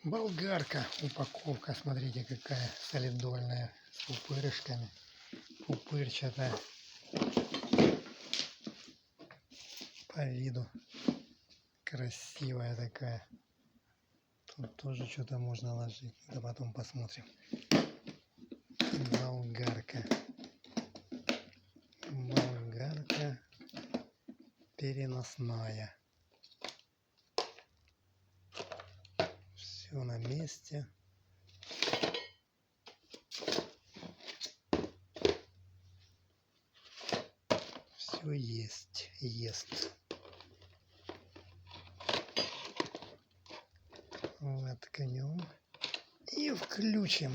Болгарка, упаковка, смотрите, какая солидольная, с пупырышками, пупырчатая, по виду красивая такая. Тут тоже что-то можно ложить, да потом посмотрим. Болгарка, болгарка переносная. Все на месте. Все есть, ест. Воткнем и включим.